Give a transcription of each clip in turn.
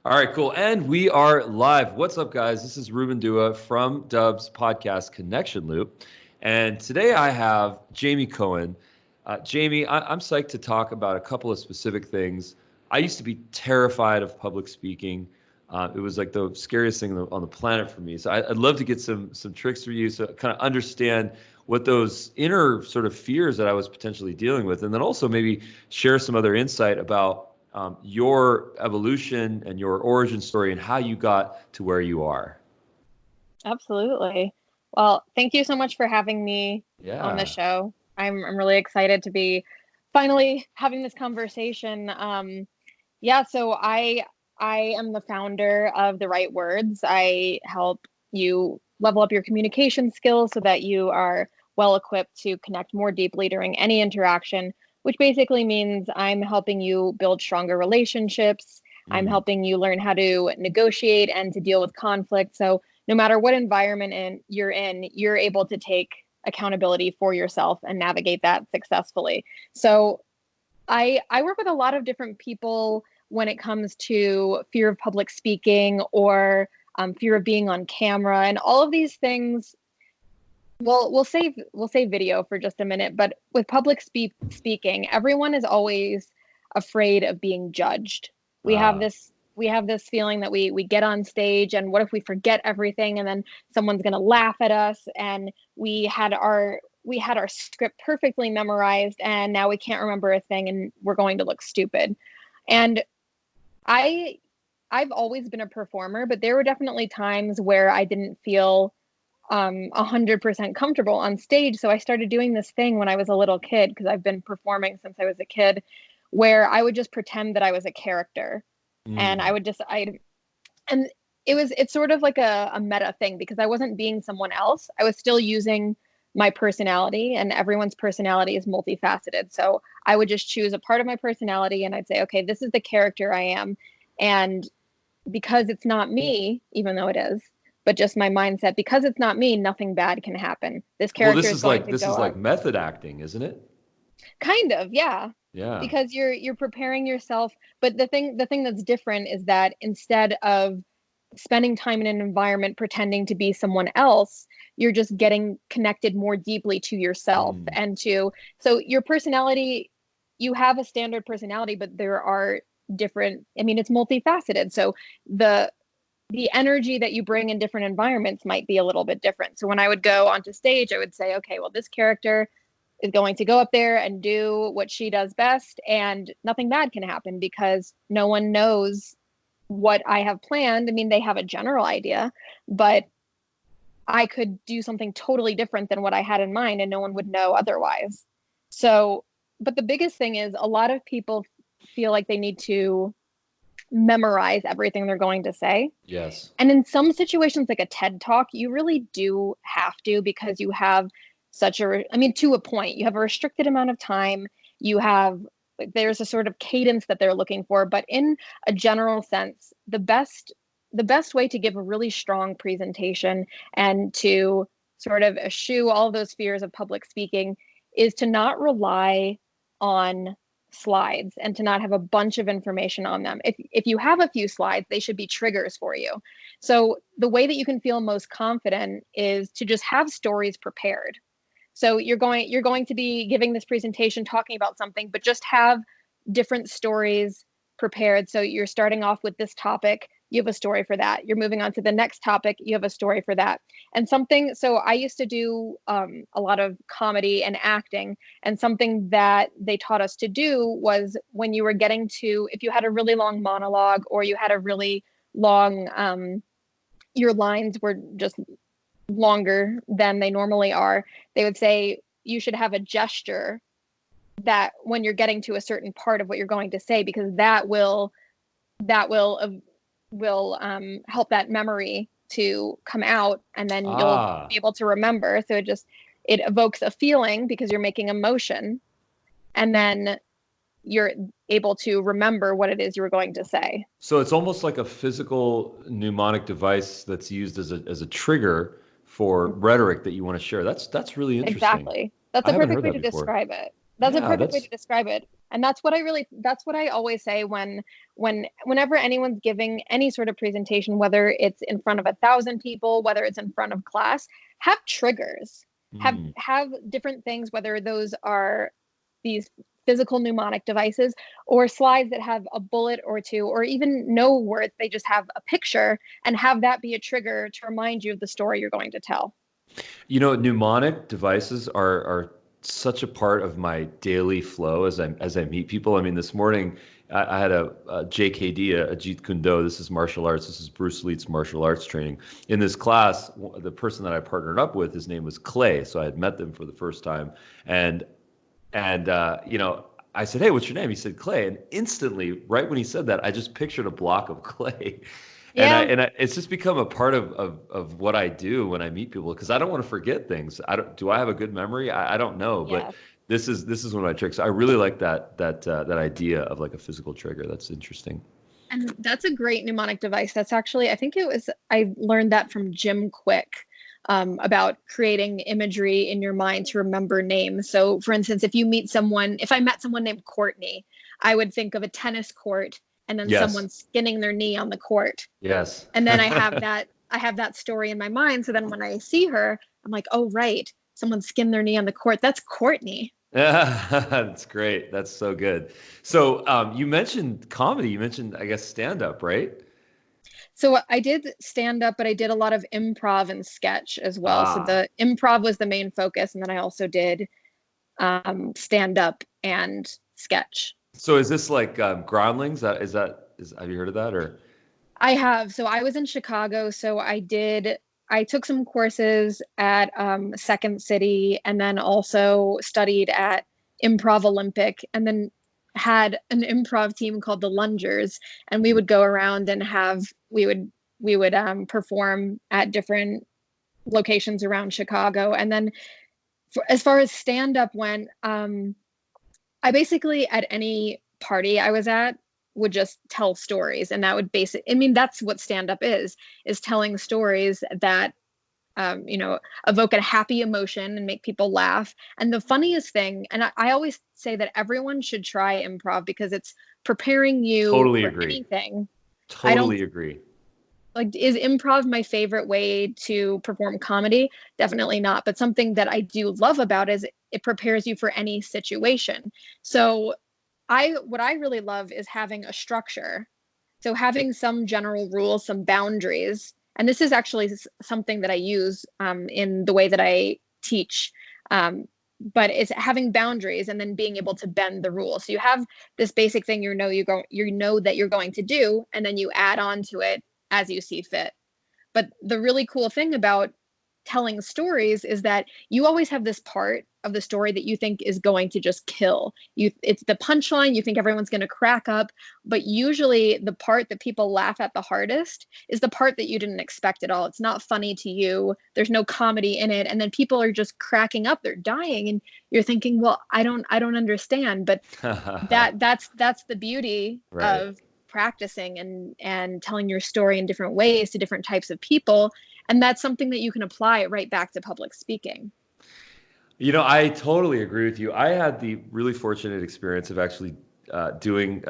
All right, cool. And we are live. What's up, guys? This is Ruben Dua from Dub's podcast Connection Loop. And today I have Jaime Cohen. Jaime, I'm psyched to talk about a couple of specific things. I used to be terrified of public speaking. It was like the scariest thing on the planet for me. So I'd love to get some tricks for you, so kind of understand what those inner sort of fears that I was potentially dealing with, and then also maybe share some other insight about your evolution and your origin story and how you got to where you are. Absolutely. Well, thank you so much for having me on the Yeah. show. I'm really excited to be finally having this conversation. So I am the founder of TheRightWords. I help you level up your communication skills so that you are well equipped to connect more deeply during any interaction, which basically means I'm helping you build stronger relationships. I'm Mm. helping you learn how to negotiate and to deal with conflict. So no matter what environment you're in, you're able to take accountability for yourself and navigate that successfully. So I work with a lot of different people when it comes to fear of public speaking or fear of being on camera and all of these things. Well, we'll save video for just a minute, but with speaking, everyone is always afraid of being judged. We have Ah. this feeling that we get on stage and what if we forget everything and then someone's going to laugh at us, and we had our script perfectly memorized and now we can't remember a thing and we're going to look stupid. And I I've always been a performer, but there were definitely times where I didn't feel 100% comfortable on stage. So I started doing this thing when I was a little kid, because I've been performing since I was a kid, where I would just pretend that I was a character, and I Mm. would just I and it's sort of like a meta thing, because I wasn't being someone else. I was still using my personality, and everyone's personality is multifaceted. So I would just choose a part of my personality and I'd say, okay, this is the character I am. And because it's not me, even though it is, but just my mindset, because it's not me, nothing bad can happen. This Well, character is going to this go is like up. method acting, isn't it? Kind of, yeah. Yeah. Because you're preparing yourself, but the thing that's different is that instead of spending time in an environment pretending to be someone else, you're just getting connected more deeply to yourself Mm. and to so your personality. You have a standard personality, but there are different, I mean, it's multifaceted. So the the energy that you bring in different environments might be a little bit different. So when I would go onto stage, I would say, okay, well, this character is going to go up there and do what she does best, and nothing bad can happen because no one knows what I have planned. I mean, they have a general idea, but I could do something totally different than what I had in mind, and no one would know otherwise. So, but the biggest thing is a lot of people feel like they need to memorize everything they're going to say. Yes. And in some situations, like a TED talk, you really do have to, because you have I mean, to a point, you have a restricted amount of time. You have, like, there's a sort of cadence that they're looking for. But in a general sense, the best way to give a really strong presentation and to sort of eschew all of those fears of public speaking is to not rely on slides and to not have a bunch of information on them. If you have a few slides, they should be triggers for you. So the way that you can feel most confident is to just have stories prepared. So you're going to be giving this presentation talking about something, but just have different stories prepared. So you're starting off with this topic, you have a story for that. You're moving on to the next topic, you have a story for that. And something, so I used to do a lot of comedy and acting, and something that they taught us to do was when you were getting to, if you had a really long monologue or you had a really long, your lines were just longer than they normally are, they would say you should have a gesture that when you're getting to a certain part of what you're going to say, because that will help that memory to come out, and then you'll be Ah. able to remember. So it evokes a feeling because you're making emotion, and then you're able to remember what it is you were going to say. So it's almost like a physical mnemonic device that's used as a trigger for rhetoric that you want to share. That's really interesting. Exactly. That's I a haven't perfect heard way that to before. describe it. That's a Yeah, perfect way to describe it. And that's what I always say whenever anyone's giving any sort of presentation, whether it's in front of 1,000 people, whether it's in front of class, have triggers, mm. have different things, whether those are these physical mnemonic devices or slides that have a bullet or two, or even no words, they just have a picture, and have that be a trigger to remind you of the story you're going to tell. Mnemonic devices are such a part of my daily flow as I meet people. I mean, this morning I had a JKD, a Jeet Kune Do. This is martial arts. This is Bruce Lee's martial arts training. In this class, the person that I partnered up with, his name was Clay. So I had met them for the first time, and I said, "Hey, what's your name?" He said, "Clay," and instantly, right when he said that, I just pictured a block of clay. Yeah. It's just become a part of what I do when I meet people, because I don't want to forget things. Do I have a good memory? I don't know, but Yes. this is one of my tricks. I really like that idea of like a physical trigger. That's interesting. And that's a great mnemonic device. That's actually, I learned that from Jim Quick, about creating imagery in your mind to remember names. So, for instance, if I met someone named Courtney, I would think of a tennis court and then Yes. someone skinning their knee on the court. Yes. And then I have that story in my mind. So then when I see her, I'm like, oh, right, someone skinned their knee on the court. That's Courtney. Yeah, that's great. That's so good. So you mentioned comedy. You mentioned, I guess, stand up, right? So I did stand up, but I did a lot of improv and sketch as well. So Ah. the improv was the main focus. And then I also did stand up and sketch. So is this like Groundlings? Have you heard of that or? I have. So I was in Chicago. So I took some courses at Second City, and then also studied at Improv Olympic, and then had an improv team called the Lungers. And we would go around and we would perform at different locations around Chicago. And then as far as stand up went, I basically, at any party I was at, would just tell stories, and that would I mean, that's what stand up is telling stories that evoke a happy emotion and make people laugh. And the funniest thing, and I always say that everyone should try improv because it's preparing you Totally for agree. anything. I don't Totally agree. like, is improv my favorite way to perform comedy? Definitely not. But something that I do love about is it prepares you for any situation. So what I really love is having a structure. So having some general rules, some boundaries. And this is actually something that I use in the way that I teach. But it's having boundaries and then being able to bend the rules. So you have this basic thing you know that you're going to do, and then you add on to it as you see fit. But the really cool thing about telling stories is that you always have this part of the story that you think is going to just kill. It's the punchline, you think everyone's going to crack up, but usually the part that people laugh at the hardest is the part that you didn't expect at all. It's not funny to you. There's no comedy in it, and then people are just cracking up, they're dying, and you're thinking, "Well, I don't understand." But that's the beauty Right. of practicing and telling your story in different ways to different types of people, and that's something that you can apply right back to public speaking. I totally agree with you. I had the really fortunate experience of actually doing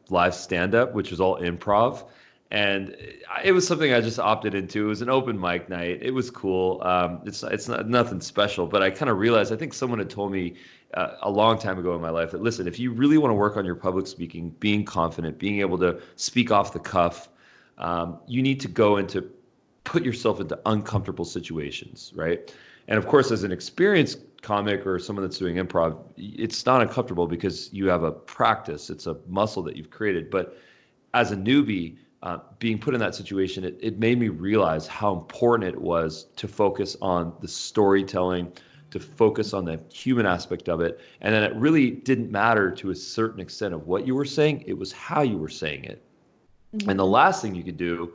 live stand-up, which was all improv, and it was something I just opted into. It was an open mic night. It was cool. It's not nothing special, but I kind of realized, I think someone had told me a long time ago in my life that, listen, if you really want to work on your public speaking, being confident, being able to speak off the cuff, you need to go into put yourself into uncomfortable situations, right? And of course, as an experienced comic or someone that's doing improv, it's not uncomfortable because you have a practice. It's a muscle that you've created. But as a newbie, being put in that situation, it made me realize how important it was to focus on the storytelling, to focus on the human aspect of it. And then it really didn't matter to a certain extent of what you were saying, it was how you were saying it. And the Mm-hmm. last thing you could do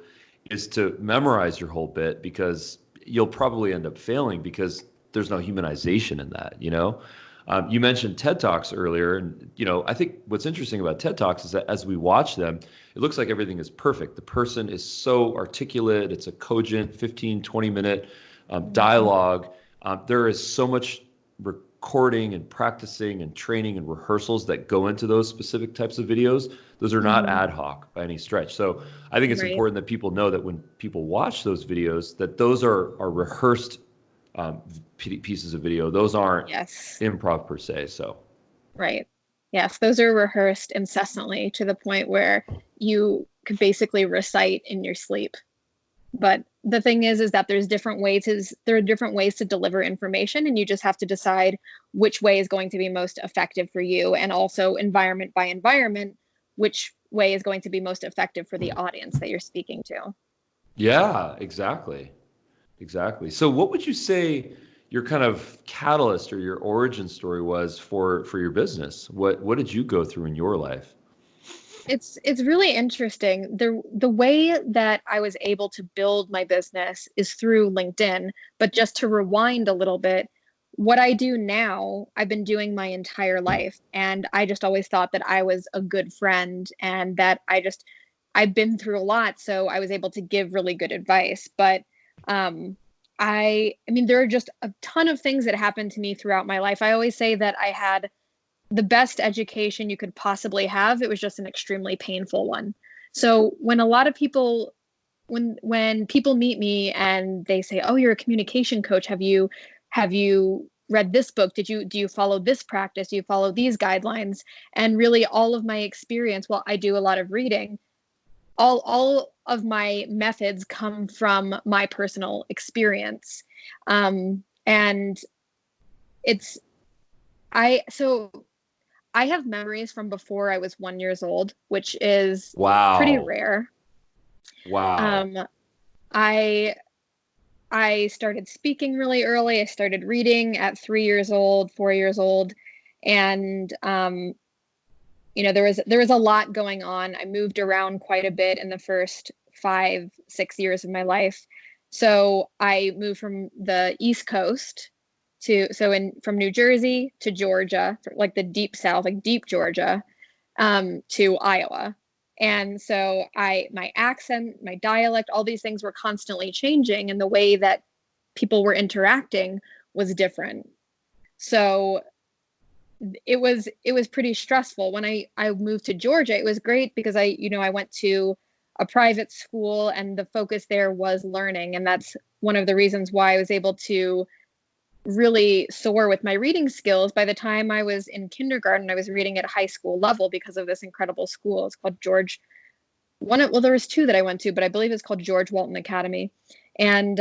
is to memorize your whole bit, because you'll probably end up failing because there's no humanization in that. You mentioned TED Talks earlier, and I think what's interesting about TED Talks is that as we watch them, it looks like everything is perfect. The person is so articulate. It's a cogent 15, 20-minute Mm-hmm. dialogue. There is so much recording and practicing and training and rehearsals that go into those specific types of videos. Those are not ad hoc by any stretch. So I think it's important that people know that when people watch those videos, that those are rehearsed pieces of video. Those aren't improv per se. So. Right. Yes, those are rehearsed incessantly to the point where you could basically recite in your sleep. But the thing is that there are different ways to deliver information, and you just have to decide which way is going to be most effective for you, and also environment by environment, which way is going to be most effective for the audience that you're speaking to. Yeah, exactly. Exactly. So what would you say your kind of catalyst or your origin story was for your business? What did you go through in your life? It's really interesting. The way that I was able to build my business is through LinkedIn, but just to rewind a little bit, what I do now, I've been doing my entire life, and I just always thought that I was a good friend and that I've been through a lot, so I was able to give really good advice. But I mean, there are just a ton of things that happened to me throughout my life. I always say that I had the best education you could possibly have. It was just an extremely painful one. So when a lot of people, when people meet me and they say, "Oh, you're a communication coach. Have you read this book? Do you follow this practice? Do you follow these guidelines?" And really all of my experience, well, I do a lot of reading. All of my methods come from my personal experience. And it's so I have memories from before I was 1 year old, which is pretty rare. Wow. I started speaking really early. I started reading at 3 years old, 4 years old, and there was a lot going on. I moved around quite a bit in the first 5-6 years of my life. So I moved from the East Coast from New Jersey to Georgia, like the deep South, like deep Georgia, to Iowa. And so my accent, my dialect, all these things were constantly changing, and the way that people were interacting was different. So it was pretty stressful. When I moved to Georgia, it was great because I went to a private school, and the focus there was learning. And that's one of the reasons why I was able to really soar with my reading skills. By the time I was in kindergarten, I was reading at high school level because of this incredible school. It's called there was two that I went to, but I believe it's called George Walton Academy. And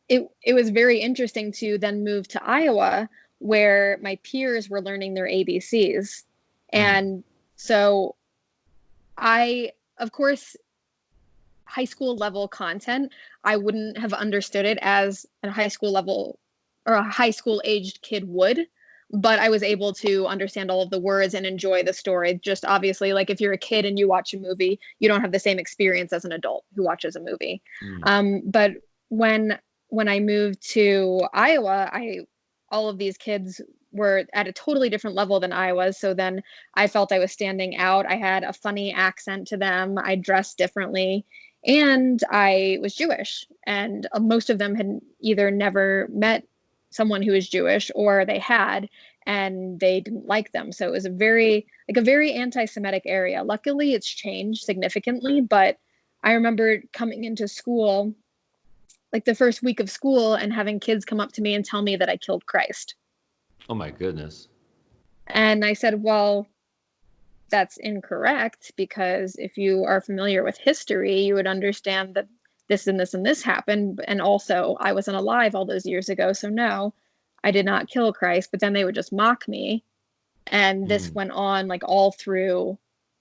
it was very interesting to then move to Iowa, where my peers were learning their ABCs. And so of course, high school level content, I wouldn't have understood it as a high school level or a high school aged kid would, but I was able to understand all of the words and enjoy the story. Just obviously, like if you're a kid and you watch a movie, you don't have the same experience as an adult who watches a movie. But when I moved to Iowa, all of these kids were at a totally different level than I was. So then I felt I was standing out. I had a funny accent to them. I dressed differently. And I was Jewish, and most of them had either never met someone who was Jewish, or they had, and they didn't like them. So it was a very anti-Semitic area. Luckily, it's changed significantly, but I remember coming into school, like the first week of school, and having kids come up to me and tell me that I killed Christ. Oh my goodness. And I said, well, that's incorrect, because if you are familiar with history, you would understand that this and this and this happened. And also, I wasn't alive all those years ago. So no, I did not kill Christ. But then they would just mock me. And this went on like all through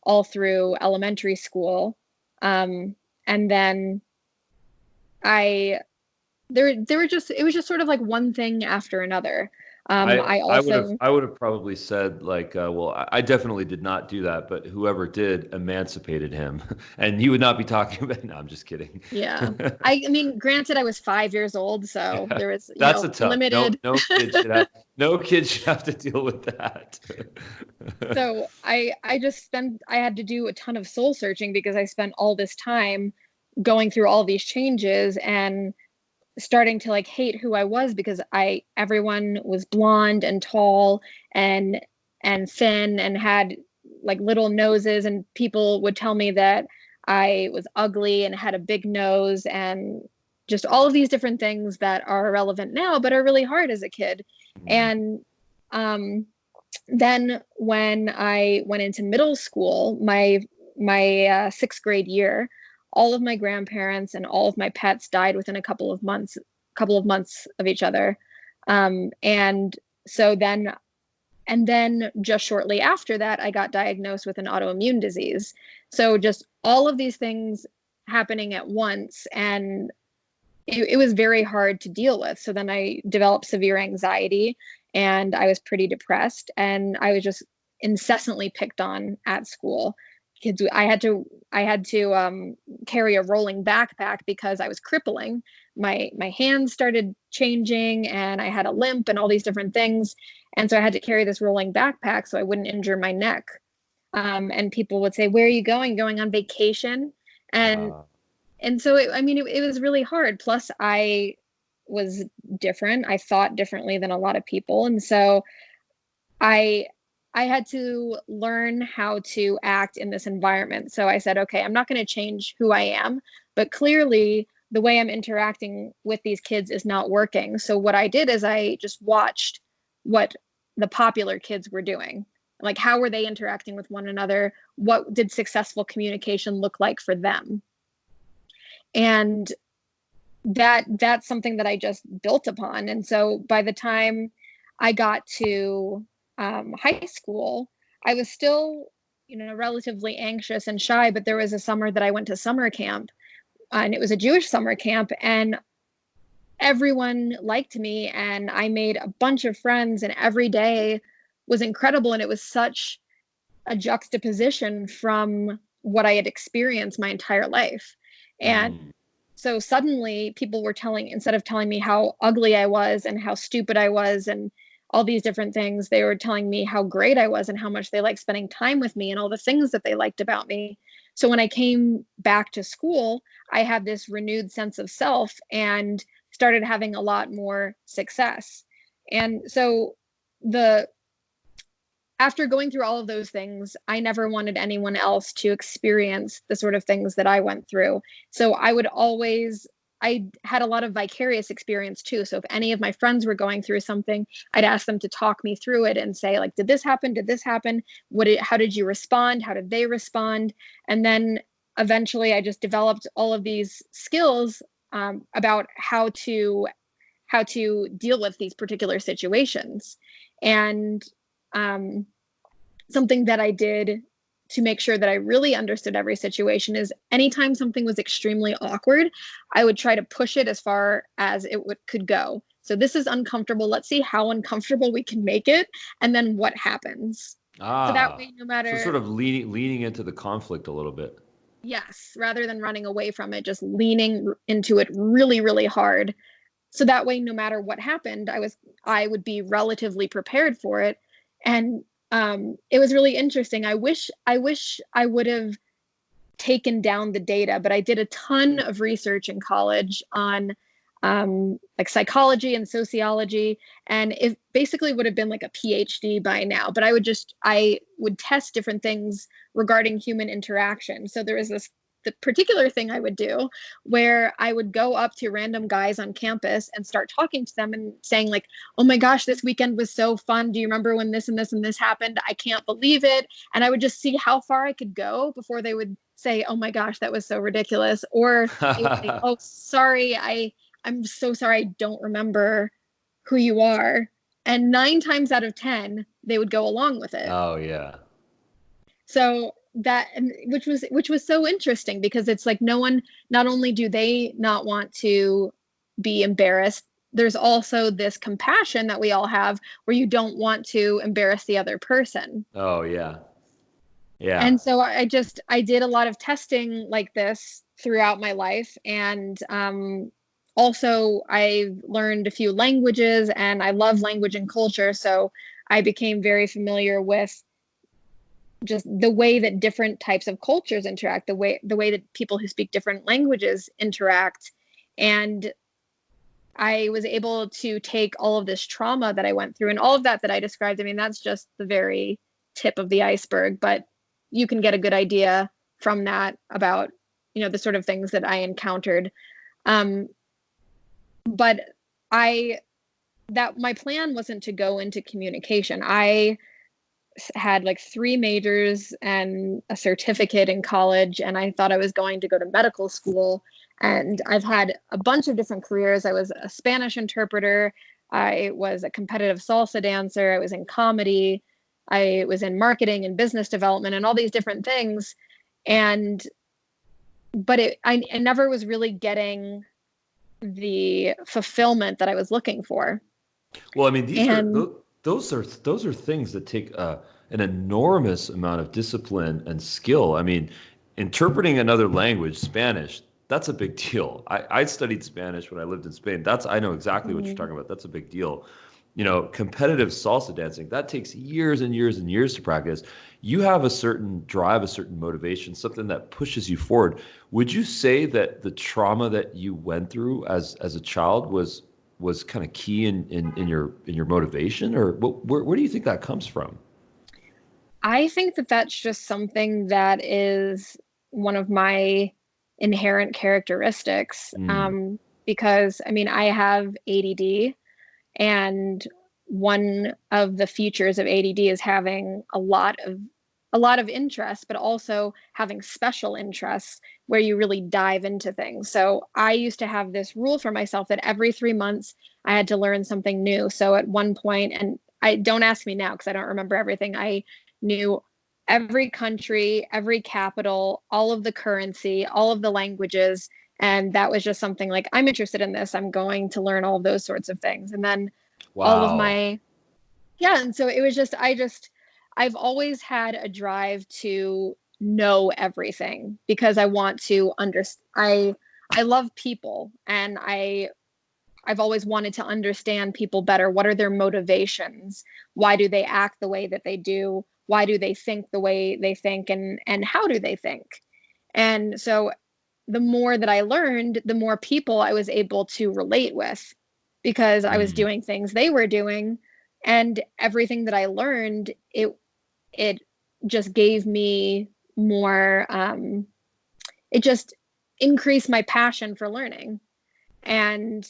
elementary school. And then it was just sort of like one thing after another. I would have probably said like, well, I definitely did not do that, but whoever did emancipated him, and you would not be talking about. No, I'm just kidding. Yeah, I mean, granted, I was 5 years old, so there was that's a tough. limited. No kid should have to deal with that. So I had to do a ton of soul searching, because I spent all this time going through all these changes, and starting to like hate who I was because everyone was blonde and tall and thin and had like little noses, and people would tell me that I was ugly and had a big nose, and just all of these different things that are relevant now but are really hard as a kid. Mm. And then when I went into middle school, my sixth grade year, all of my grandparents and all of my pets died within a couple of months of each other. And so then, and then just shortly after that, I got diagnosed with an autoimmune disease. So just all of these things happening at once, and it was very hard to deal with. So then I developed severe anxiety, and I was pretty depressed, and I was just incessantly picked on at school. Kids, I had to carry a rolling backpack because I was crippling. My hands started changing, and I had a limp, and all these different things, and so I had to carry this rolling backpack so I wouldn't injure my neck. And people would say, "Where are you going? Going on vacation?" And Uh, so it was really hard. Plus I was different. I thought differently than a lot of people, and so I I had to learn how to act in this environment. So I said, okay, I'm not going to change who I am, but clearly the way I'm interacting with these kids is not working. So what I did is I just watched what the popular kids were doing. Like, how were they interacting with one another? What did successful communication look like for them? And that's something that I just built upon. And so by the time I got to high school, I was still, relatively anxious and shy. But there was a summer that I went to summer camp, and it was a Jewish summer camp, and everyone liked me, and I made a bunch of friends, and every day was incredible. And it was such a juxtaposition from what I had experienced my entire life. And mm. so suddenly people were instead of telling me how ugly I was and how stupid I was and all these different things, they were telling me how great I was and how much they liked spending time with me and all the things that they liked about me. So when I came back to school, I had this renewed sense of self and started having a lot more success. And so the after going through all of those things, I never wanted anyone else to experience the sort of things that I went through. So I had a lot of vicarious experience too. So if any of my friends were going through something, I'd ask them to talk me through it and say, like, did this happen? Did this happen? How did you respond? How did they respond? And then eventually I just developed all of these skills about how to deal with these particular situations. And um, something that I did to make sure that I really understood every situation is anytime something was extremely awkward, I would try to push it as far as could go. So this is uncomfortable. Let's see how uncomfortable we can make it, and then what happens. So that Ah, way, no so sort matter, of leaning into the conflict a little bit. yes, rather than running away from it, just leaning into it really, really hard. So that way, no matter what happened, I would be relatively prepared for it. And it was really interesting. I wish I would have taken down the data, but I did a ton of research in college on like psychology and sociology, and it basically would have been like a PhD by now. But I would test different things regarding human interaction. So there was the particular thing I would do where I would go up to random guys on campus and start talking to them and saying like, "Oh my gosh, this weekend was so fun. Do you remember when this and this and this happened? I can't believe it." And I would just see how far I could go before they would say, "Oh my gosh, that was so ridiculous." Or they would say, "Oh, sorry, I'm so sorry, I don't remember who you are." And 9 times out of 10, they would go along with it. Oh yeah. So which was so interesting because it's like not only do they not want to be embarrassed, there's also this compassion that we all have where you don't want to embarrass the other person. Oh yeah. Yeah. And so I did a lot of testing like this throughout my life. And also I learned a few languages, and I love language and culture. So I became very familiar with just the way that different types of cultures interact, the way that people who speak different languages interact. And I was able to take all of this trauma that I went through and all of that I described. I mean, that's just the very tip of the iceberg, but you can get a good idea from that about, the sort of things that I encountered. But my plan wasn't to go into communication. I had like 3 majors and a certificate in college, and I thought I was going to go to medical school. And I've had a bunch of different careers. I was a Spanish interpreter. I was a competitive salsa dancer. I was in comedy. I was in marketing and business development and all these different things. But I never was really getting the fulfillment that I was looking for. Well, I mean, those are things that take an enormous amount of discipline and skill. I mean, interpreting another language, Spanish, that's a big deal. I studied Spanish when I lived in Spain. I know exactly what you're talking about. That's a big deal. Competitive salsa dancing, that takes years and years and years to practice. You have a certain drive, a certain motivation, something that pushes you forward. Would you say that the trauma that you went through as a child was kind of key in your motivation, or where do you think that comes from? I think that that's just something that is one of my inherent characteristics. Because I mean, I have ADD, and one of the features of ADD is having a lot of interest, but also having special interests where you really dive into things. So I used to have this rule for myself that every 3 months I had to learn something new. So at one point, and I don't ask me now because I don't remember everything, I knew every country, every capital, all of the currency, all of the languages. And that was just something like, I'm interested in this. I'm going to learn all of those sorts of things. And then all of Wow. yeah. And so it was I've always had a drive to know everything because I want to understand. I love people, and I've always wanted to understand people better. What are their motivations? Why do they act the way that they do? Why do they think the way they think? And how do they think? And so the more that I learned, the more people I was able to relate with because I was doing things they were doing. And everything that I learned, it just gave me more, it just increased my passion for learning. And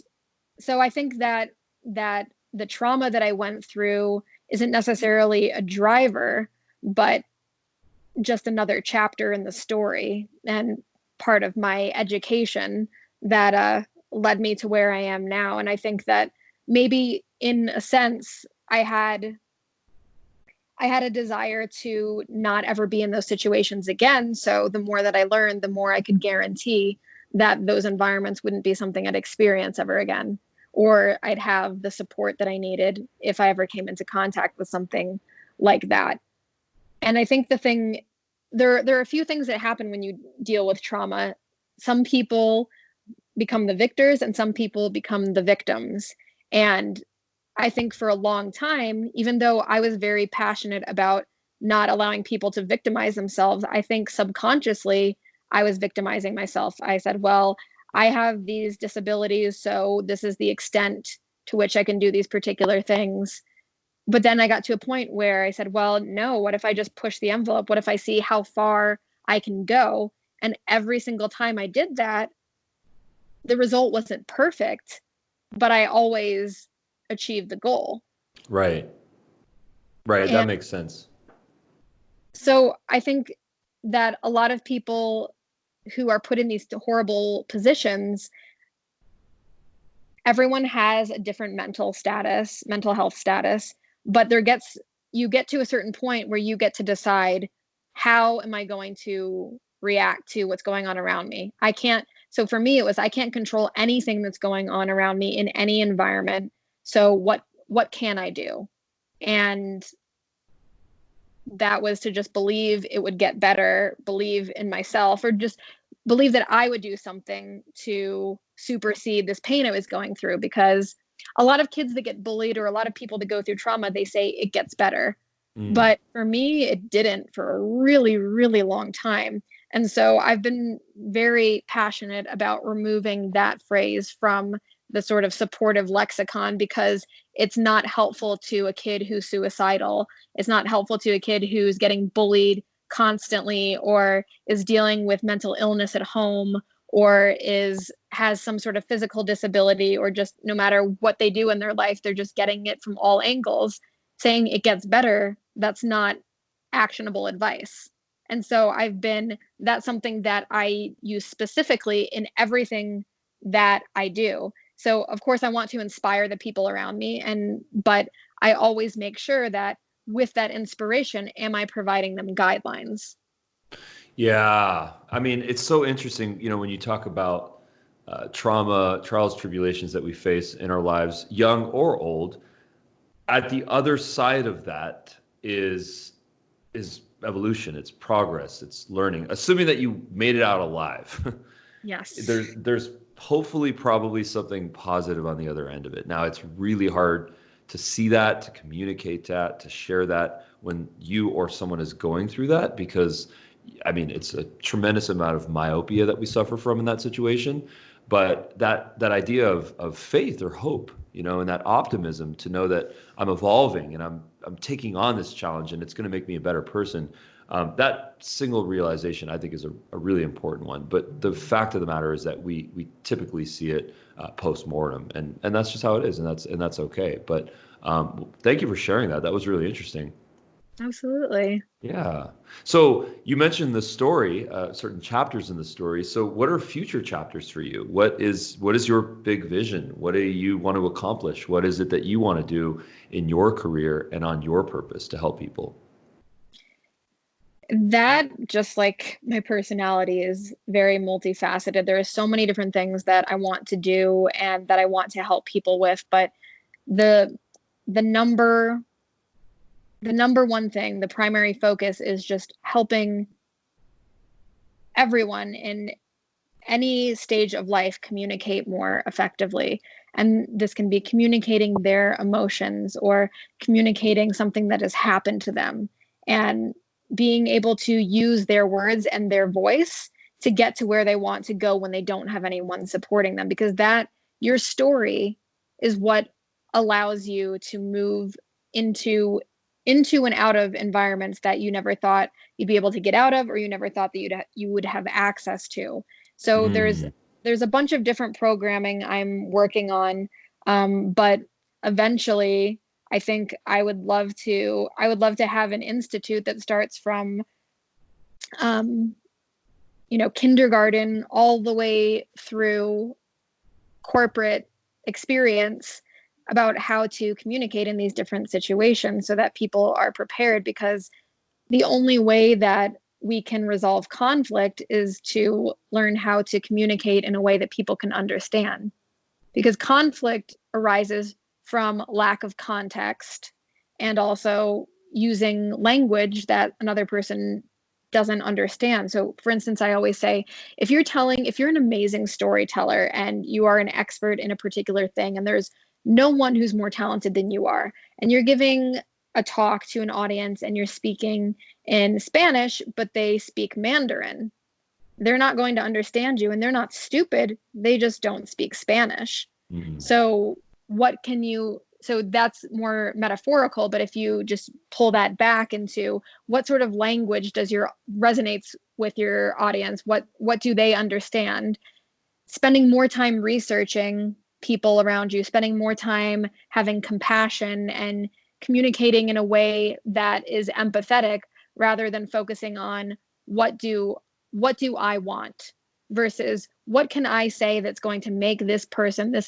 so I think that the trauma that I went through isn't necessarily a driver, but just another chapter in the story and part of my education that led me to where I am now. And I think that maybe in a sense, I had a desire to not ever be in those situations again. So the more that I learned, the more I could guarantee that those environments wouldn't be something I'd experience ever again, or I'd have the support that I needed if I ever came into contact with something like that. And I think there are a few things that happen when you deal with trauma. Some people become the victors and some people become the victims. And I think for a long time, even though I was very passionate about not allowing people to victimize themselves, I think subconsciously I was victimizing myself. I said, well, I have these disabilities, so this is the extent to which I can do these particular things. But then I got to a point where I said, well, no, what if I just push the envelope? What if I see how far I can go? And every single time I did that, the result wasn't perfect, but I always achieved the goal. Right. Right. That And makes sense. so I think that a lot of people who are put in these horrible positions, everyone has a different mental health status, but you get to a certain point where you get to decide, how am I going to react to what's going on around me? So for me, it was, I can't control anything that's going on around me in any environment. So what can I do? And that was to just believe it would get better, believe in myself, or just believe that I would do something to supersede this pain I was going through. Because a lot of kids that get bullied, or a lot of people that go through trauma, they say it gets better. But for me, it didn't for a really, really long time. And so I've been very passionate about removing that phrase from the sort of supportive lexicon, because it's not helpful to a kid who's suicidal. It's not helpful to a kid who's getting bullied constantly, or is dealing with mental illness at home, or has some sort of physical disability, or just no matter what they do in their life, they're just getting it from all angles. Saying it gets better, that's not actionable advice. And so that's something that I use specifically in everything that I do. So of course I want to inspire the people around me, but I always make sure that with that inspiration, am I providing them guidelines? Yeah. I mean, it's so interesting, when you talk about trauma, trials, tribulations that we face in our lives, young or old. At the other side of that is evolution, it's progress, it's learning, assuming that you made it out alive. Yes. There's hopefully probably something positive on the other end of it. Now, it's really hard to see that, to communicate that, to share that when you or someone is going through that, because I mean, it's a tremendous amount of myopia that we suffer from in that situation. But that idea of faith or hope, and that optimism to know that I'm evolving and I'm taking on this challenge and it's going to make me a better person. That single realization, I think, is a really important one. But the fact of the matter is that we typically see it post-mortem, and that's just how it is, and that's okay. But thank you for sharing that. That was really interesting. Absolutely. Yeah. So you mentioned the story, certain chapters in the story. So what are future chapters for you? What is your big vision? What do you want to accomplish? What is it that you want to do in your career and on your purpose to help people? That, just like my personality, is very multifaceted. There are so many different things that I want to do and that I want to help people with, but the the number the number one thing, the primary focus, is just helping everyone in any stage of life communicate more effectively. And this can be communicating their emotions or communicating something that has happened to them, and being able to use their words and their voice to get to where they want to go when they don't have anyone supporting them, because your story is what allows you to move into and out of environments that you never thought you'd be able to get out of, or you never thought that you would have access to. So Mm. there's a bunch of different programming I'm working on, but eventually, I think I would love to have an institute that starts from, um, kindergarten all the way through corporate experience, about how to communicate in these different situations so that people are prepared, because the only way that we can resolve conflict is to learn how to communicate in a way that people can understand, because conflict arises from lack of context, and also using language that another person doesn't understand. So for instance, I always say, if you're an amazing storyteller and you are an expert in a particular thing, and there's no one who's more talented than you are, and you're giving a talk to an audience and you're speaking in Spanish, but they speak Mandarin, they're not going to understand you, and they're not stupid. They just don't speak Spanish. Mm. So so that's more metaphorical, but if you just pull that back into what sort of language resonates with your audience, what do they understand? Spending more time researching people around you, spending more time having compassion and communicating in a way that is empathetic, rather than focusing on what do I want, versus what can I say that's going to make this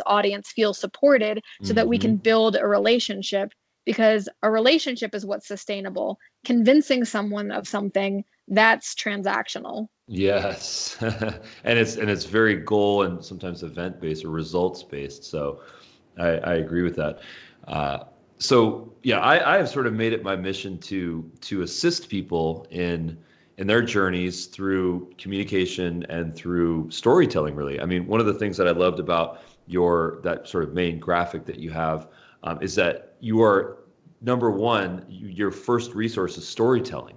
audience feel supported, so that we Hmm. can build a relationship, because a relationship is what's sustainable. Convincing someone of something, that's transactional. Yes. And it's very goal and sometimes event based or results based. So I agree with that. Uh, so yeah, I have sort of made it my mission to assist people in their journeys through communication and through storytelling. Really, I mean, one of the things that I loved about that sort of main graphic that you have, is that you are, number one, your first resource is storytelling.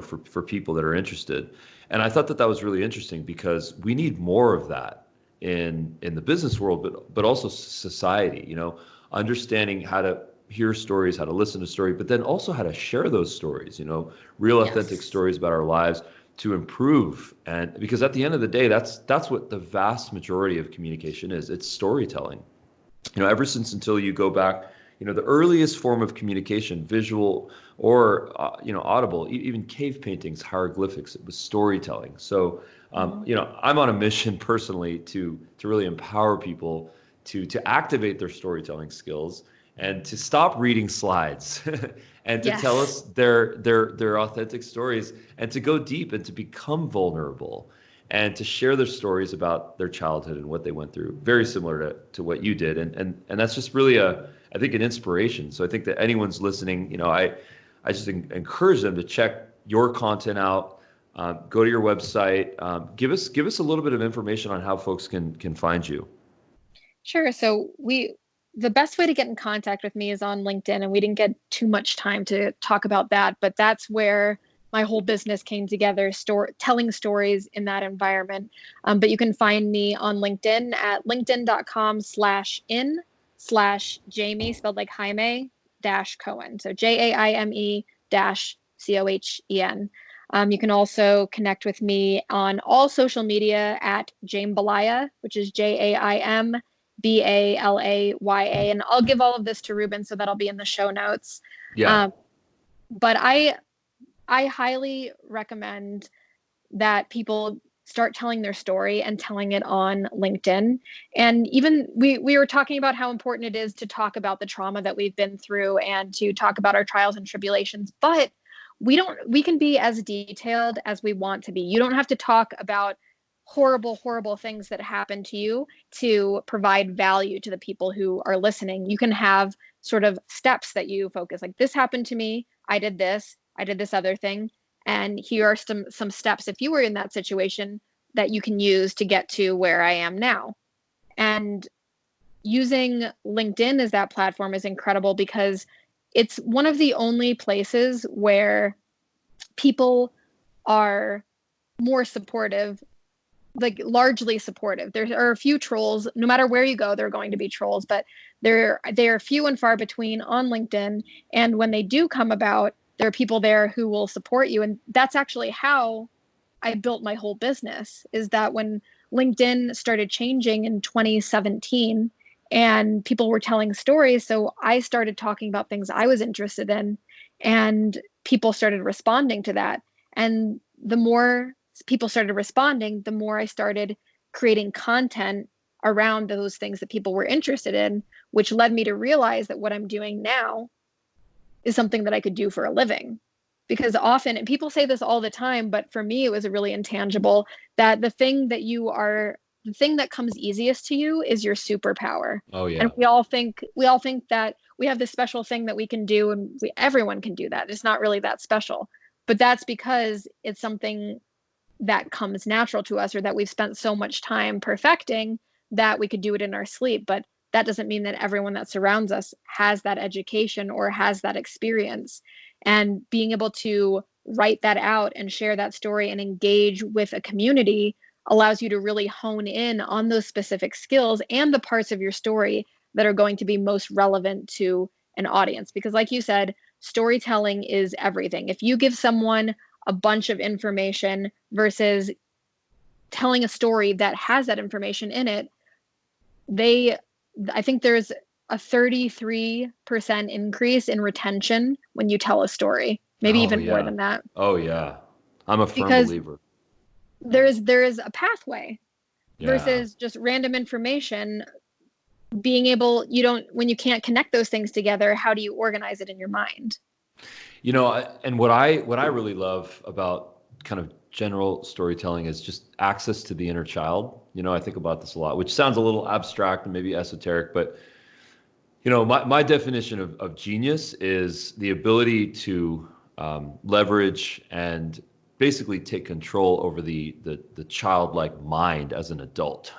For people that are interested, and I thought that was really interesting because we need more of that in the business world, but also society. Understanding how to hear stories, how to listen to stories, but then also how to share those stories. Real authentic Yes. stories about our lives to improve. And because at the end of the day, that's what the vast majority of communication is. It's storytelling. Ever since until you go back, the earliest form of communication, visual or audible, even cave paintings, hieroglyphics, it was storytelling. So I'm on a mission personally to really empower people to activate their storytelling skills and to stop reading slides and to tell Yes. us their authentic stories and to go deep and to become vulnerable and to share their stories about their childhood and what they went through. Very similar to what you did. And that's just really I think an inspiration. So I think that anyone's listening, I just encourage them to check your content out. Go to your website. Give us a little bit of information on how folks can find you. Sure. So the best way to get in contact with me is on LinkedIn, and we didn't get too much time to talk about that, but that's where my whole business came together, telling stories in that environment. But you can find me on LinkedIn at linkedin.com/in/Jaime, spelled like Jaime dash Cohen. So JAIME dash COHEN. You can also connect with me on all social media at Jaimbalaya, which is JAIMBALAYA. And I'll give all of this to Ruben, so that'll be in the show notes. Yeah. But I highly recommend that people start telling their story and telling it on LinkedIn. And even we were talking about how important it is to talk about the trauma that we've been through and to talk about our trials and tribulations, but we can be as detailed as we want to be. You don't have to talk about horrible things that happen to you to provide value to the people who are listening. You can have sort of steps that you focus, like, this happened to me, I did this other thing, and here are some steps, if you were in that situation, that you can use to get to where I am now. And using LinkedIn as that platform is incredible because it's one of the only places where people are more supportive, like largely supportive. There are a few trolls. No matter where you go, there are going to be trolls, but they are few and far between on LinkedIn. And when they do come about, there are people there who will support you. And that's actually how I built my whole business, is that when LinkedIn started changing in 2017 and people were telling stories, so I started talking about things I was interested in, and people started responding to that. And the more people started responding, the more I started creating content around those things that people were interested in, which led me to realize that what I'm doing now is something that I could do for a living. Because often, and people say this all the time, but for me, it was really intangible, that the thing that comes easiest to you is your superpower. Oh And yeah. we all think that we have this special thing that we can do, and everyone can do that. It's not really that special, but that's because it's something that comes natural to us, or that we've spent so much time perfecting that we could do it in our sleep. But that doesn't mean that everyone that surrounds us has that education or has that experience. And being able to write that out and share that story and engage with a community allows you to really hone in on those specific skills and the parts of your story that are going to be most relevant to an audience. Because, like you said, storytelling is everything. If you give someone a bunch of information versus telling a story that has that information in it, I think there's a 33% increase in retention when you tell a story, maybe Oh even more yeah. than that, Oh yeah. I'm a firm because believer. there is a pathway Yeah. versus just random information. Being able, when you can't connect those things together, how do you organize it in your mind? And what I really love about kind of general storytelling is just access to the inner child. I think about this a lot, which sounds a little abstract and maybe esoteric, but my definition of genius is the ability to leverage and basically take control over the childlike mind as an adult.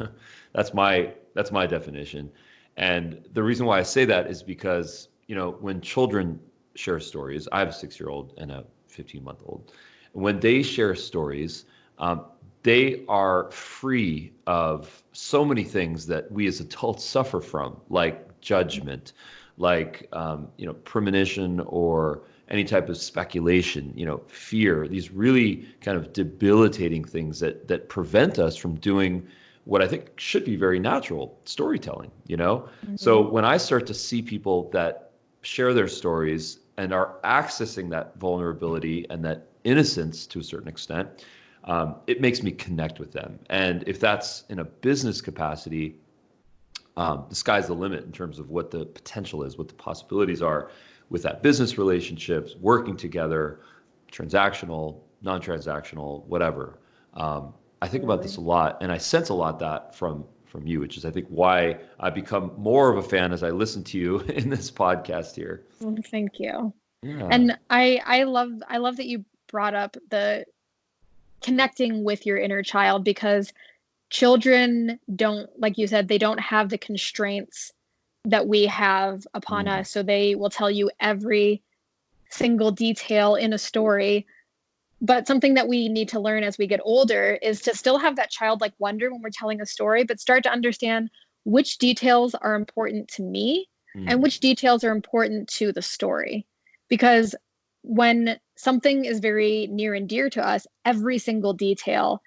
That's my definition. And the reason why I say that is because, when children share stories, I have a 6-year-old and a 15-month-old. When they share stories, they are free of so many things that we as adults suffer from, like judgment, like premonition, or any type of speculation, fear. These really kind of debilitating things that prevent us from doing what I think should be very natural storytelling. So when I start to see people that share their stories and are accessing that vulnerability and that innocence to a certain extent, it makes me connect with them. And if that's in a business capacity, the sky's the limit in terms of what the potential is, what the possibilities are with that business relationships, working together, transactional, non-transactional, whatever. I think about this a lot, and I sense a lot that from you, which is I think why I become more of a fan as I listen to you in this podcast here. Well, thank you. Yeah. And I love that you brought up the connecting with your inner child, because children don't, like you said, they don't have the constraints that we have upon us. So they will tell you every single detail in a story. But something that we need to learn as we get older is to still have that childlike wonder when we're telling a story, but start to understand which details are important to me and which details are important to the story. Because when something is very near and dear to us, every single detail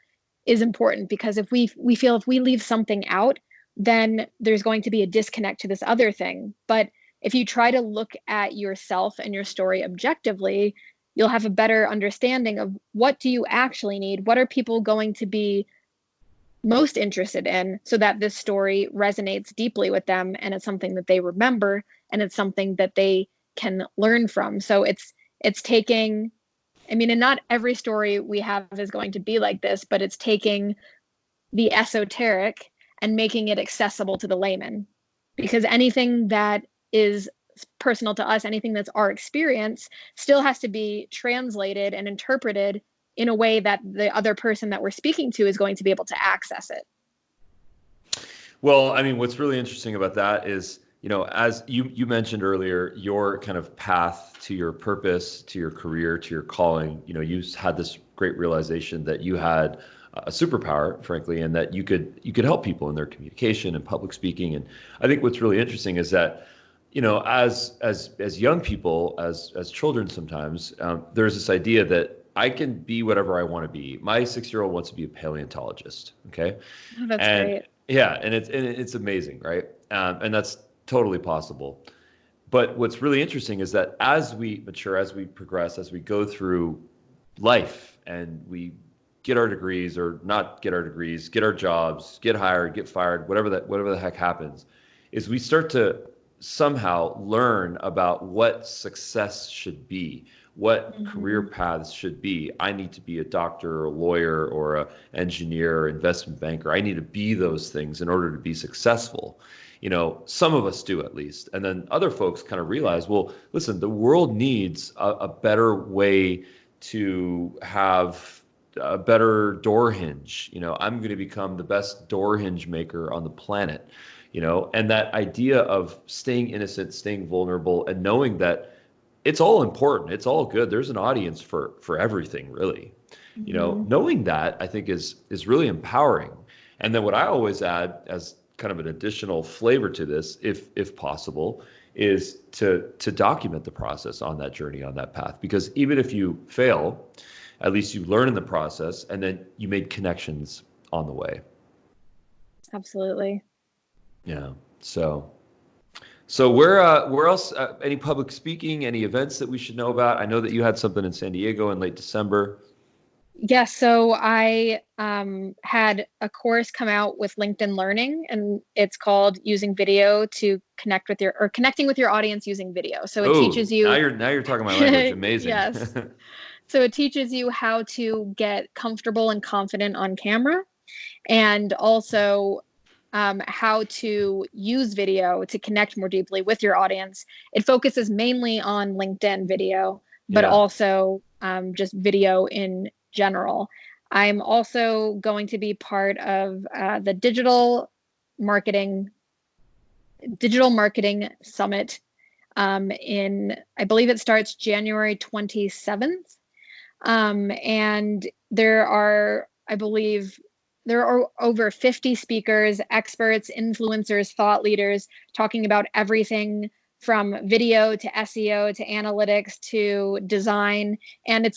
is important, because if we feel if we leave something out, then there's going to be a disconnect to this other thing. But if you try to look at yourself and your story objectively, you'll have a better understanding of what do you actually need, what are people going to be most interested in, so that this story resonates deeply with them and it's something that they remember and it's something that they can learn from. So it's taking, I mean, and not every story we have is going to be like this, but it's taking the esoteric and making it accessible to the layman. Because anything that is personal to us, anything that's our experience, still has to be translated and interpreted in a way that the other person that we're speaking to is going to be able to access it. Well, I mean, what's really interesting about that is, as you mentioned earlier, your kind of path to your purpose, to your career, to your calling, you had this great realization that you had a superpower, frankly, and that you could help people in their communication and public speaking. And I think what's really interesting is that, as young people, as children, sometimes there's this idea that I can be whatever I want to be. My 6-year-old wants to be a paleontologist. Okay. Oh, that's great. Yeah, and it's amazing, right? And that's totally possible. But what's really interesting is that as we mature, as we progress, as we go through life, and we get our degrees or not get our degrees, get our jobs, get hired, get fired, whatever the heck happens, is we start to somehow learn about what success should be, what career paths should be. I need to be a doctor or a lawyer or an engineer or investment banker. I need to be those things in order to be successful. Some of us do, at least. And then other folks kind of realize, well, listen, the world needs a better way to have a better door hinge. I'm going to become the best door hinge maker on the planet. And that idea of staying innocent, staying vulnerable, and knowing that it's all important, it's all good. There's an audience for everything, really. Knowing that, I think is really empowering. And then what I always add as kind of an additional flavor to this, if possible, is to document the process on that journey, on that path. Because even if you fail, at least you learn in the process, and then you made connections on the way. Absolutely. Yeah. So where else? Any public speaking? Any events that we should know about? I know that you had something in San Diego in late December. Yeah, so I had a course come out with LinkedIn Learning, and it's called Using Video to Connecting with Your Audience Using Video. So it teaches you. Now you're talking my language. Amazing. Yes. So it teaches you how to get comfortable and confident on camera, and also how to use video to connect more deeply with your audience. It focuses mainly on LinkedIn video, but also just video in general. I'm also going to be part of the digital marketing summit I believe it starts January 27th. And there are I believe there are over 50 speakers, experts, influencers, thought leaders talking about everything from video to SEO to analytics to design. And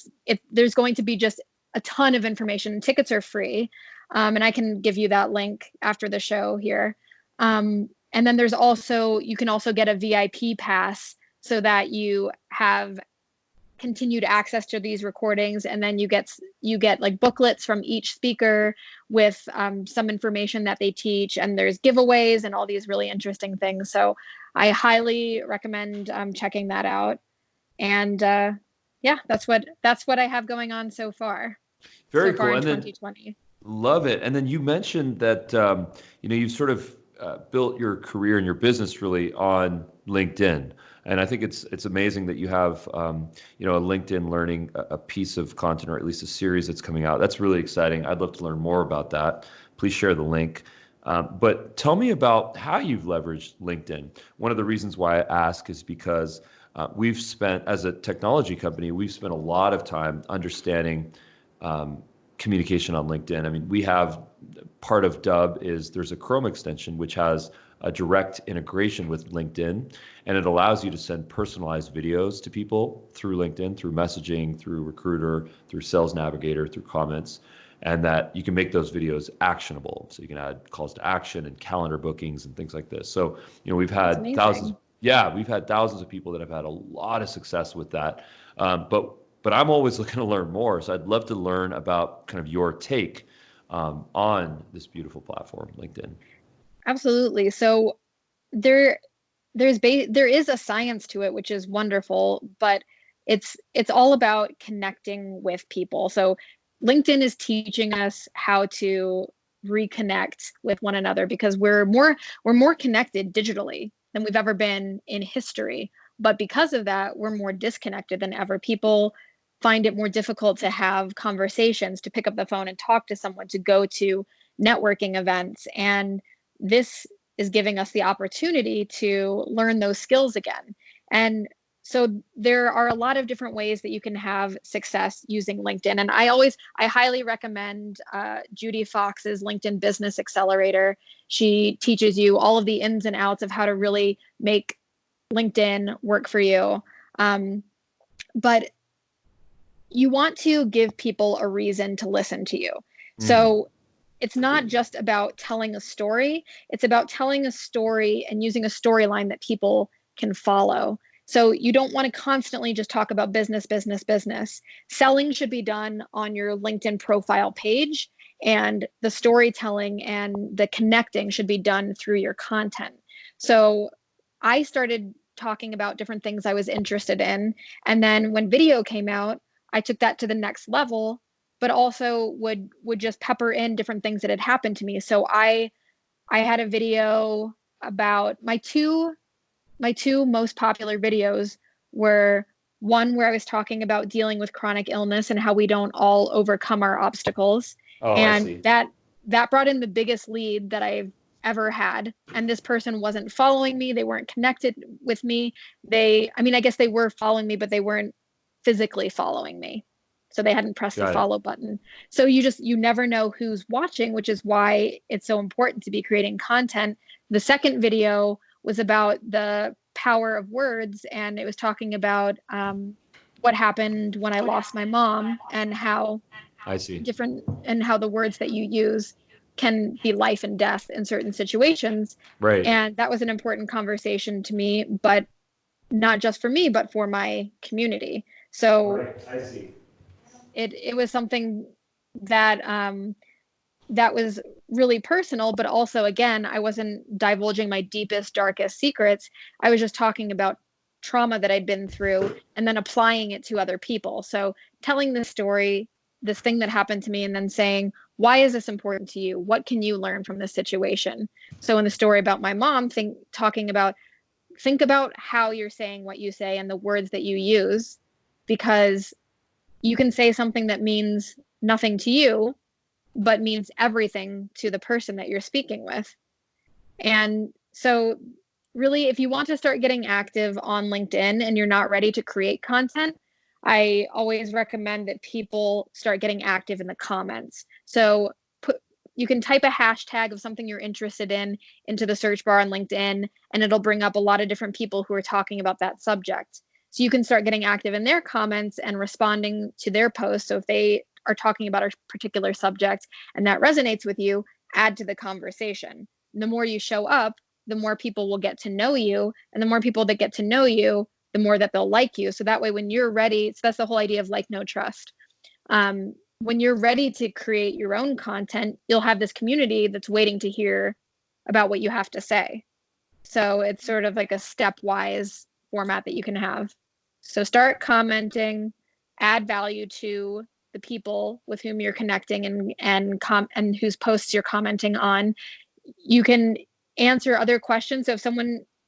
there's going to be just a ton of information. Tickets are free. And I can give you that link after the show here. And then you can also get a VIP pass so that you have continued access to these recordings, and then you get like booklets from each speaker with some information that they teach, and there's giveaways and all these really interesting things. So I highly recommend checking that out. And yeah, that's what I have going on so far. Very So far cool. in And then 2020. love it. And then you mentioned that you've sort of built your career and your business really on LinkedIn. And I think it's amazing that you have a LinkedIn Learning, a piece of content, or at least a series that's coming out. That's really exciting. I'd love to learn more about that. Please share the link. But tell me about how you've leveraged LinkedIn. One of the reasons why I ask is because we've spent, as a technology company, we've spent a lot of time understanding communication on LinkedIn. I mean, we have part of Dub is there's a Chrome extension which has a direct integration with LinkedIn, and it allows you to send personalized videos to people through LinkedIn, through messaging, through Recruiter, through Sales Navigator, through comments, and that you can make those videos actionable. So you can add calls to action and calendar bookings and things like this. So, we've had thousands. Yeah, we've had thousands of people that have had a lot of success with that. But I'm always looking to learn more. So I'd love to learn about kind of your take on this beautiful platform, LinkedIn. Absolutely. So there is a science to it, which is wonderful, but it's all about connecting with people. So LinkedIn is teaching us how to reconnect with one another because we're more connected digitally than we've ever been in history. But because of that, we're more disconnected than ever. People find it more difficult to have conversations, to pick up the phone and talk to someone, to go to networking events. And this is giving us the opportunity to learn those skills again. And so there are a lot of different ways that you can have success using LinkedIn. And I highly recommend Judy Fox's LinkedIn Business Accelerator. She teaches you all of the ins and outs of how to really make LinkedIn work for you. But you want to give people a reason to listen to you. So it's not just about telling a story. It's about telling a story and using a storyline that people can follow. So you don't want to constantly just talk about business, business, business. Selling should be done on your LinkedIn profile page, and the storytelling and the connecting should be done through your content. So I started talking about different things I was interested in. And then when video came out, I took that to the next level, but also would just pepper in different things that had happened to me. So I had a video about my two most popular videos were one where I was talking about dealing with chronic illness and how we don't all overcome our obstacles. Oh, I see. That brought in the biggest lead that I've ever had. And this person wasn't following me. They weren't connected with me. I guess they were following me, but they weren't physically following me. So they hadn't pressed the follow button. So you never know who's watching, which is why it's so important to be creating content. The second video was about the power of words, and it was talking about what happened when I lost my mom and how I see. how the words that you use can be life and death in certain situations. Right. And that was an important conversation to me, but not just for me, but for my community. So Right. I see. It was something that that was really personal, but also, again, I wasn't divulging my deepest, darkest secrets. I was just talking about trauma that I'd been through and then applying it to other people. So telling this story, this thing that happened to me, and then saying, why is this important to you? What can you learn from this situation? So in the story about my mom, think about how you're saying what you say and the words that you use, because you can say something that means nothing to you, but means everything to the person that you're speaking with. And so really, if you want to start getting active on LinkedIn and you're not ready to create content, I always recommend that people start getting active in the comments. So you can type a hashtag of something you're interested in into the search bar on LinkedIn, and it'll bring up a lot of different people who are talking about that subject. So you can start getting active in their comments and responding to their posts. So if they are talking about a particular subject and that resonates with you, add to the conversation. And the more you show up, the more people will get to know you, and the more people that get to know you, the more that they'll like you. So that way, when you're ready, so that's the whole idea of like, no, trust. When you're ready to create your own content, you'll have this community that's waiting to hear about what you have to say. So it's sort of like a stepwise format that you can have. So start commenting, add value to the people with whom you're connecting and whose posts you're commenting on. You can answer other questions. So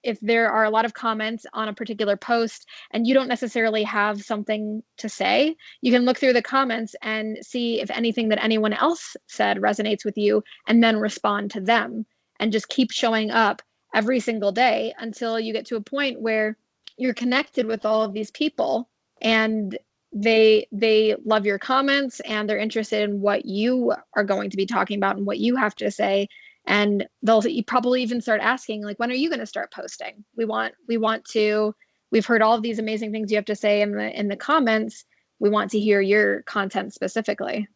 if there are a lot of comments on a particular post and you don't necessarily have something to say, you can look through the comments and see if anything that anyone else said resonates with you, and then respond to them, and just keep showing up every single day until you get to a point where you're connected with all of these people, and they love your comments and they're interested in what you are going to be talking about and what you have to say. And they'll probably even start asking, like, when are you going to start posting? We've heard all of these amazing things you have to say in the comments. We want to hear your content specifically.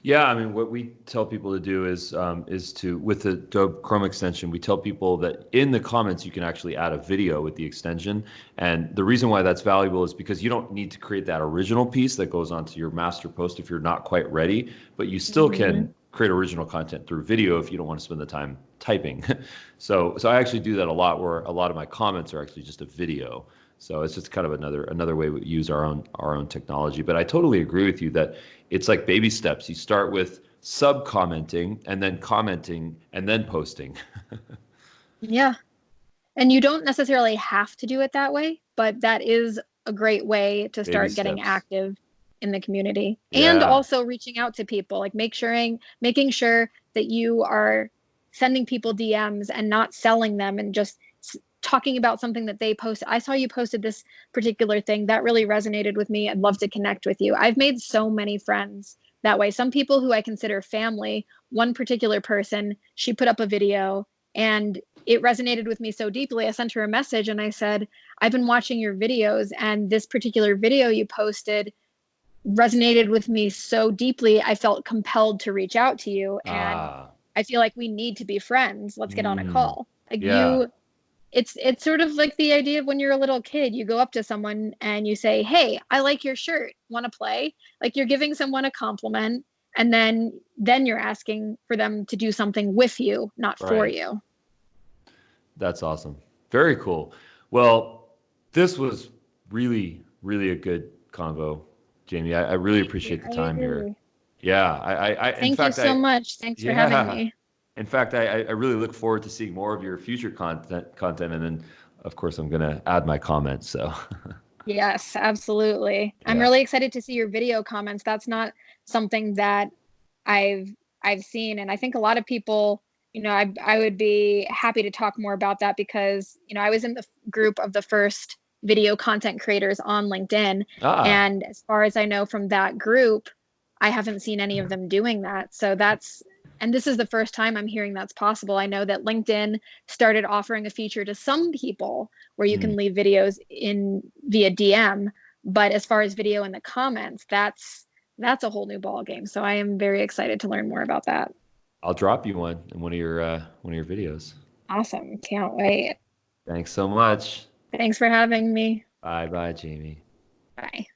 Yeah, I mean, what we tell people to do is to, with the Adobe Chrome extension, we tell people that in the comments you can actually add a video with the extension. And the reason why that's valuable is because you don't need to create that original piece that goes onto your master post if you're not quite ready, but you still can create original content through video if you don't want to spend the time typing. So I actually do that a lot, where a lot of my comments are actually just a video. So it's just kind of another way we use our own technology. But I totally agree with you that it's like baby steps. You start with sub-commenting and then commenting and then posting. Yeah. And you don't necessarily have to do it that way, but that is a great way to start getting active in the community. Yeah. And also reaching out to people, like making sure that you are sending people DMs and not selling them, and just talking about something that they posted. I saw you posted this particular thing that really resonated with me. I'd love to connect with you. I've made so many friends that way. Some people who I consider family. One particular person, she put up a video and it resonated with me so deeply. I sent her a message and I said, I've been watching your videos, and this particular video you posted resonated with me so deeply. I felt compelled to reach out to you, and I feel like we need to be friends. Let's get on a call. Like it's sort of like the idea of when you're a little kid, you go up to someone and you say, hey, I like your shirt. Want to play? Like, you're giving someone a compliment, and then you're asking for them to do something with you, not for you. That's awesome. Very cool. Well, this was really, really a good convo, Jamie. I really appreciate the time here. Yeah. Thank you so much. Thanks for having me. In fact, I really look forward to seeing more of your future content, and then, of course, I'm going to add my comments. So. Yes, absolutely. Yeah. I'm really excited to see your video comments. That's not something that I've seen, and I think a lot of people, I would be happy to talk more about that, because I was in the group of the first video content creators on LinkedIn, and as far as I know from that group, I haven't seen any of them doing that. So and this is the first time I'm hearing that's possible. I know that LinkedIn started offering a feature to some people where you can leave videos via DM, but as far as video in the comments, that's a whole new ball game. So I am very excited to learn more about that. I'll drop you one in one of your videos. Awesome. Can't wait. Thanks so much. Thanks for having me. Bye, Jamie. Bye.